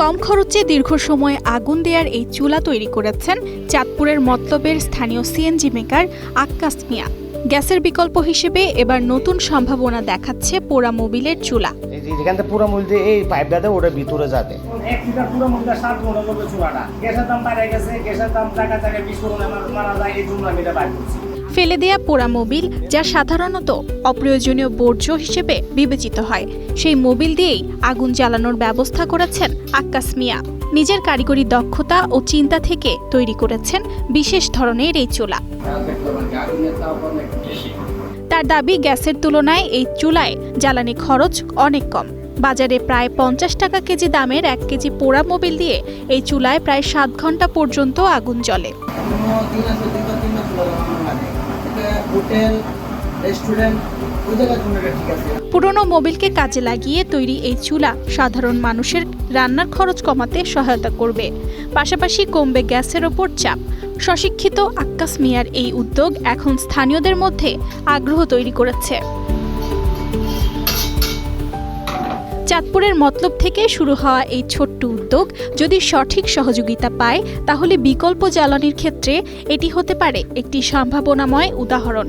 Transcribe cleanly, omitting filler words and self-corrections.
কম খরচে দীর্ঘ সময় আগুন দেওয়ার এই চুলা তৈরি করেছেন চাঁদপুরের মতলবের স্থানীয় সিএনজি মেকার আক্কাস মিয়া। গ্যাসের বিকল্প হিসেবে এবার নতুন সম্ভাবনা দেখাচ্ছে পোড়া মোবিলের চুলা। যেখান থেকে পুরো মূল দিয়ে এই পাইপটা দেয় ওটা ভিতরে যাবে। 1 লিটার পুরো মূলটা 7 মনে করবে চুলাটা। গ্যাসের দাম বেড়ে গেছে, গ্যাসের দাম টাকা 20 করোনা মারা যায়, এই জন্য আমি এটা বাইর করছি। ফেলে দেয়া পোড়া মোবিল, যা সাধারণত অপ্রয়োজনীয় বর্জ্য হিসেবে বিবেচিত হয়, সেই মোবিল দিয়েই আগুন জ্বালানোর ব্যবস্থা করেছেন আক্কাস মিয়া। নিজের কারিগরি দক্ষতা ও চিন্তা থেকে তৈরি করেছেন বিশেষ ধরনের এই চুলা। তার দাবি, গ্যাসের তুলনায় এই চুলায় জ্বালানি খরচ অনেক কম। বাজারে প্রায় 50 টাকা কেজি দামের 1 কেজি পোড়া মোবিল দিয়ে এই চুলায় প্রায় 7 ঘন্টা পর্যন্ত আগুন জ্বলে। পুরনো মোবিলকে কাজে লাগিয়ে তৈরি এই চুলা সাধারণ মানুষের রান্নার খরচ কমাতে সহায়তা করবে, পাশাপাশি কমবে গ্যাসের ওপর চাপ। স্বশিক্ষিত আক্কাস মিয়ার এই উদ্যোগ এখন স্থানীয়দের মধ্যে আগ্রহ তৈরি করেছে। চাঁদপুরের মতলব থেকে শুরু হওয়া এই ছোট্ট উদ্যোগ যদি সঠিক সহযোগিতা পায়, তাহলে বিকল্প জ্বালানির ক্ষেত্রে এটি হতে পারে একটি সম্ভাবনাময় উদাহরণ।